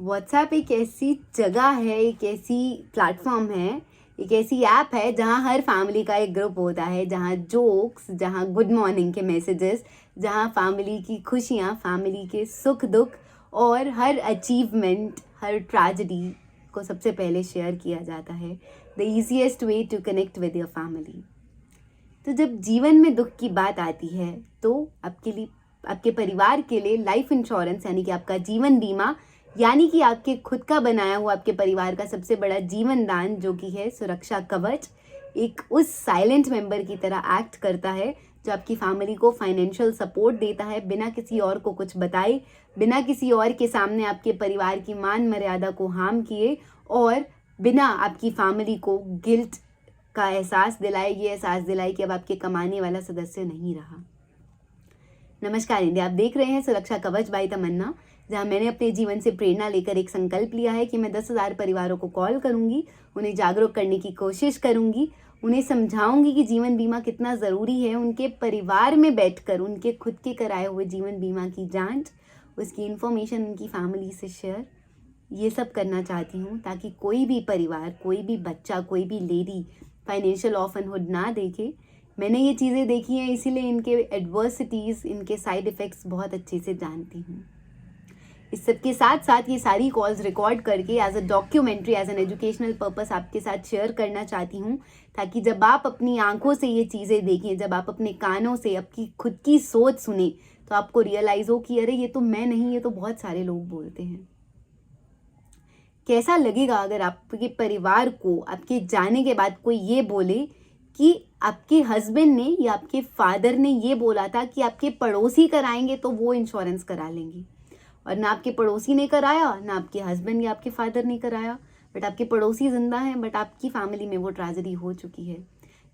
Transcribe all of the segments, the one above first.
WhatsApp एक ऐसी जगह है, एक ऐसी प्लेटफॉर्म है, एक ऐसी ऐप है जहाँ हर फैमिली का एक ग्रुप होता है, जहाँ जोक्स, जहाँ गुड मॉर्निंग के मैसेजेस, जहाँ फैमिली की खुशियाँ, फैमिली के सुख दुख और हर अचीवमेंट, हर ट्रेजेडी को सबसे पहले शेयर किया जाता है। The easiest way to connect with your family. तो जब जीवन में दुख की बात आती है तो आपके लिए, आपके परिवार के लिए लाइफ इंश्योरेंस यानी कि आपका जीवन बीमा, यानी कि आपके खुद का बनाया हुआ आपके परिवार का सबसे बड़ा जीवन दान जो कि है सुरक्षा कवच, एक उस साइलेंट मेंबर की तरह एक्ट करता है जो आपकी फैमिली को फाइनेंशियल सपोर्ट देता है बिना किसी और को कुछ बताए, बिना किसी और के सामने आपके परिवार की मान मर्यादा को हार्म किए और बिना आपकी फैमिली को गिल्ट का एहसास दिलाए, ये एहसास दिलाए कि अब आपके कमाने वाला सदस्य नहीं रहा। नमस्कार इंडिया, आप देख रहे हैं सुरक्षा कवच बाय तमन्ना, जहां मैंने अपने जीवन से प्रेरणा लेकर एक संकल्प लिया है कि मैं 10,000 परिवारों को कॉल करूंगी, उन्हें जागरूक करने की कोशिश करूंगी, उन्हें समझाऊंगी कि जीवन बीमा कितना ज़रूरी है। उनके परिवार में बैठकर उनके खुद के कराए हुए जीवन बीमा की जांच, उसकी इन्फॉर्मेशन उनकी फैमिली से शेयर, ये सब करना चाहती हूँ ताकि कोई भी परिवार, कोई भी बच्चा, कोई भी लेडी फाइनेंशियल ऑर्फनहुड ना देखे। मैंने ये चीज़ें देखी हैं, इसीलिए इनके एडवर्सिटीज़, इनके साइड इफ़ेक्ट्स बहुत अच्छे से जानती हूँ। इस सब के साथ साथ ये सारी कॉल्स रिकॉर्ड करके as a documentary, as an educational purpose आपके साथ शेयर करना चाहती हूँ, ताकि जब आप अपनी आंखों से ये चीज़ें देखें, जब आप अपने कानों से आपकी खुद की सोच सुने, तो आपको रियलाइज़ हो कि अरे ये तो मैं नहीं, ये तो बहुत सारे लोग बोलते हैं। कैसा लगेगा अगर आपके परिवार को आपके जाने के बाद कोई ये बोले कि आपके हस्बैंड ने या आपके फादर ने ये बोला था कि आपके पड़ोसी कराएंगे तो वो इंश्योरेंस करा लेंगे, और ना आपके पड़ोसी ने कराया, ना आपके हस्बैंड या आपके फादर ने कराया, बट आपके पड़ोसी जिंदा हैं, बट आपकी फैमिली में वो ट्रेजेडी हो चुकी है।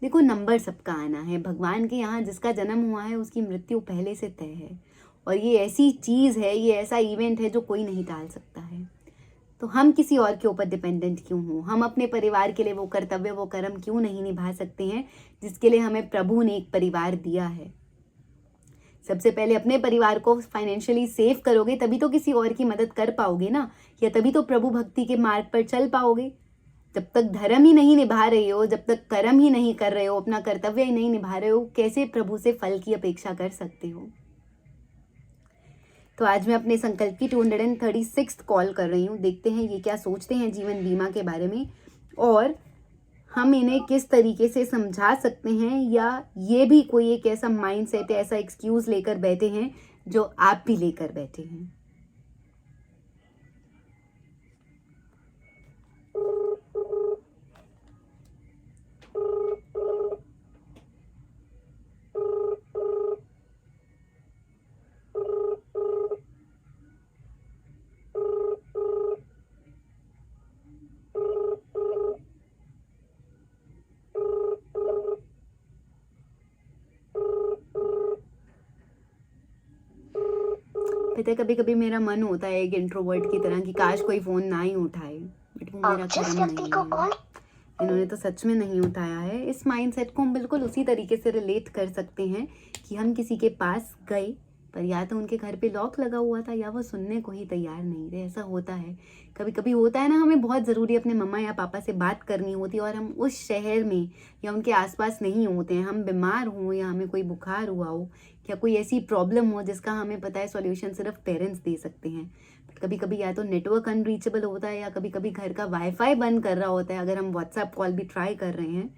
देखो, नंबर सबका आना है, भगवान के यहाँ जिसका जन्म हुआ है उसकी मृत्यु पहले से तय है, और ये ऐसी चीज़ है, ये ऐसा इवेंट है जो कोई नहीं टाल सकता है। तो हम किसी और के ऊपर डिपेंडेंट क्यों हों? हम अपने परिवार के लिए वो कर्तव्य, वो कर्म क्यों नहीं निभा सकते हैं जिसके लिए हमें प्रभु ने एक परिवार दिया है? सबसे पहले अपने परिवार को फाइनेंशियली सेफ करोगे तभी तो किसी और की मदद कर पाओगे ना, या तभी तो प्रभु भक्ति के मार्ग पर चल पाओगे। जब तक धर्म ही नहीं निभा रहे हो, जब तक कर्म ही नहीं कर रहे हो, अपना कर्तव्य ही नहीं निभा रहे हो, कैसे प्रभु से फल की अपेक्षा कर सकते हो? तो आज मैं अपने संकल्प की 236 कॉल कर रही हूँ। देखते हैं ये क्या सोचते हैं जीवन बीमा के बारे में, और हम इन्हें किस तरीके से समझा सकते हैं, या ये भी कोई एक ऐसा माइंडसेट, ऐसा एक्सक्यूज़ लेकर बैठे हैं जो आप भी लेकर बैठे हैं। पता है, कभी कभी मेरा मन होता है एक इंट्रोवर्ट की तरह कि काश कोई फोन ना ही उठाए, बट वो मेरा कर्म नहीं है। इन्होंने तो सच में नहीं उठाया है। इस माइंडसेट को हम बिल्कुल उसी तरीके से रिलेट कर सकते हैं कि हम किसी के पास गए, पर या तो उनके घर पे लॉक लगा हुआ था या वो सुनने को ही तैयार नहीं थे। ऐसा होता है, कभी कभी होता है ना, हमें बहुत ज़रूरी अपने मम्मा या पापा से बात करनी होती है और हम उस शहर में या उनके आसपास नहीं होते हैं। हम बीमार हों या हमें कोई बुखार हुआ हो या कोई ऐसी प्रॉब्लम हो जिसका हमें पता है सॉल्यूशन सिर्फ पेरेंट्स दे सकते हैं। बट कभी कभी या तो नेटवर्क अनरीचेबल होता है, या कभी कभी घर का वाईफाई बंद कर रहा होता है अगर हम व्हाट्सएप कॉल भी ट्राई कर रहे हैं,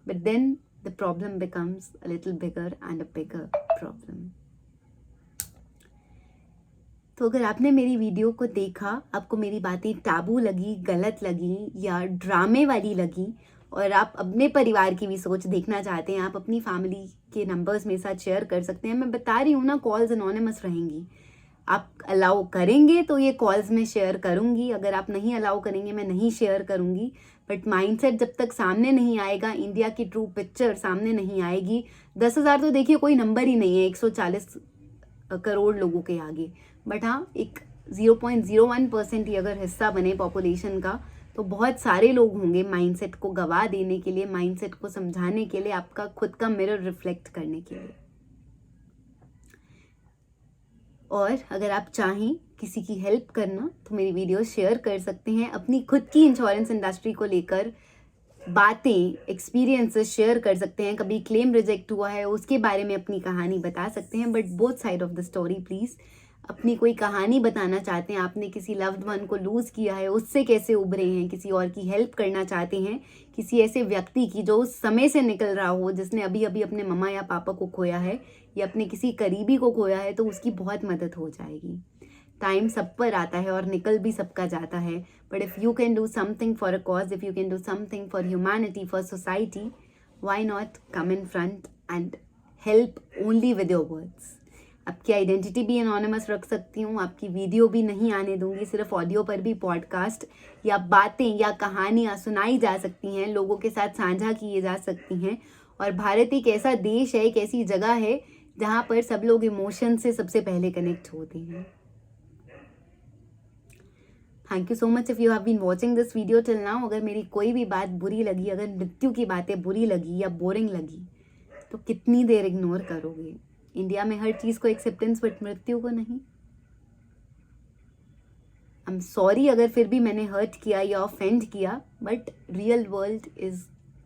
but then the problem becomes a little bigger and a bigger problem. तो अगर आपने मेरी वीडियो को देखा, आपको मेरी बातें टाबू लगी, गलत लगी या ड्रामे वाली लगी, और आप अपने परिवार की भी सोच देखना चाहते हैं, आप अपनी फैमिली के नंबर्स मेरे साथ शेयर कर सकते हैं। मैं बता रही हूँ ना, कॉल्स अनोनिमस रहेंगी। आप अलाउ करेंगे तो ये कॉल्स में शेयर करूँगी, अगर आप नहीं अलाउ करेंगे मैं नहीं शेयर करूँगी। बट माइंडसेट जब तक सामने नहीं आएगा, इंडिया की ट्रू पिक्चर सामने नहीं आएगी, 10,000 तो देखिए कोई नंबर ही नहीं है 140 करोड़ लोगों के आगे। बट हाँ, एक 0.01% ही अगर हिस्सा बने पॉपुलेशन का, तो बहुत सारे लोग होंगे माइंडसेट को गवा देने के लिए, माइंडसेट को समझाने के लिए, आपका खुद का मिरर रिफ्लेक्ट करने के लिए। और अगर आप चाहें किसी की हेल्प करना तो मेरी वीडियो शेयर कर सकते हैं। अपनी खुद की इंश्योरेंस इंडस्ट्री को लेकर बातें, एक्सपीरियंसेस शेयर कर सकते हैं। कभी क्लेम रिजेक्ट हुआ है उसके बारे में अपनी कहानी बता सकते हैं, but both side of the story please. अपनी कोई कहानी बताना चाहते हैं, आपने किसी लव्ड वन को लूज़ किया है, उससे कैसे उभरे हैं, किसी और की हेल्प करना चाहते हैं, किसी ऐसे व्यक्ति की जो उस समय से निकल रहा हो, जिसने अभी अभी अपने मम्मा या पापा को खोया है या अपने किसी करीबी को खोया है, तो उसकी बहुत मदद हो जाएगी। टाइम सब पर आता है और निकल भी सबका जाता है, but if you can do something for a cause, if you can do something for humanity, for society, why not come in front end help only with your words. आपकी आइडेंटिटी भी एनोनिमस रख सकती हूँ, आपकी video भी नहीं आने दूंगी, सिर्फ ऑडियो पर भी पॉडकास्ट या बातें या कहानियाँ सुनाई जा सकती हैं, लोगों के साथ साझा किए जा सकती हैं। और भारत एक ऐसा देश है, एक ऐसी जगह है जहाँ पर सब लोग इमोशन से सबसे पहले कनेक्ट होते हैं। Thank you so much if you have been watching this video till now. अगर मेरी कोई भी बात बुरी लगी, अगर मृत्यु की बातें बुरी लगी या बोरिंग लगी, तो कितनी देर इग्नोर करोगे? इंडिया में हर चीज़ को एक्सेप्टेंस, बट मृत्यु को नहीं। आई एम सॉरी अगर फिर भी मैंने हर्ट किया या ऑफेंड किया, but real world is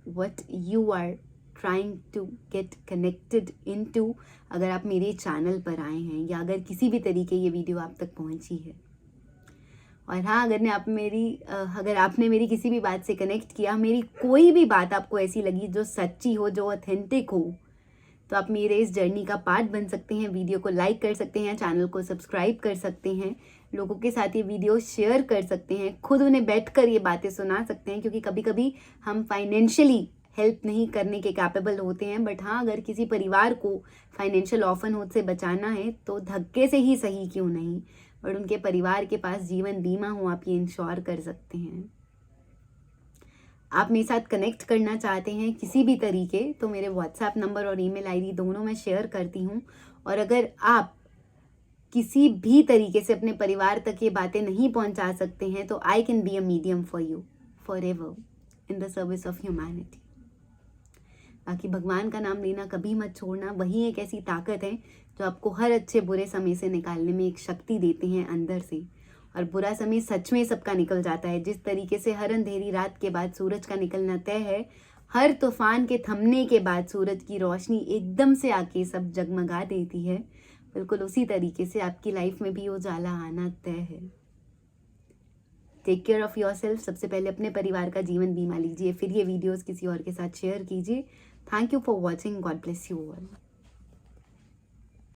what you are trying to get connected into. अगर आप मेरे चैनल पर आए हैं या अगर किसी भी तरीके ये वीडियो आप तक पहुंची है, और हाँ, अगर आपने मेरी किसी भी बात से कनेक्ट किया, मेरी कोई भी बात आपको ऐसी लगी जो सच्ची हो, जो ऑथेंटिक हो, तो आप मेरे इस जर्नी का पार्ट बन सकते हैं। वीडियो को लाइक कर सकते हैं, चैनल को सब्सक्राइब कर सकते हैं, लोगों के साथ ये वीडियो शेयर कर सकते हैं, खुद उन्हें बैठकर ये बातें सुना सकते हैं, क्योंकि कभी कभी हम फाइनेंशियली हेल्प नहीं करने के कैपेबल होते हैं, बट हाँ, अगर किसी परिवार को फाइनेंशियल ऑर्फनहुड से बचाना है तो धक्के से ही सही क्यों नहीं, बट उनके परिवार के पास जीवन बीमा हो, आप ये इंश्योर कर सकते हैं। आप मेरे साथ कनेक्ट करना चाहते हैं किसी भी तरीके, तो मेरे व्हाट्सएप नंबर और ईमेल आईडी दोनों मैं शेयर करती हूँ। और अगर आप किसी भी तरीके से अपने परिवार तक ये बातें नहीं पहुंचा सकते हैं, तो I can be a medium for you for ever in the service of humanity. बाकी भगवान का नाम लेना कभी मत छोड़ना, वही एक ऐसी ताकत है जो आपको हर अच्छे बुरे समय से निकालने में एक शक्ति देते हैं अंदर से। और बुरा समय सच में सबका निकल जाता है। जिस तरीके से हर अंधेरी रात के बाद सूरज का निकलना तय है, हर तूफान के थमने के बाद सूरज की रोशनी एकदम से आके सब जगमगा देती है, बिल्कुल उसी तरीके से आपकी लाइफ में भी उजाला आना तय है। Take care of yourself. सबसे पहले अपने परिवार का जीवन बीमा लीजिए, फिर ये वीडियोस किसी और के साथ शेयर कीजिए। Thank you for watching. God bless you all.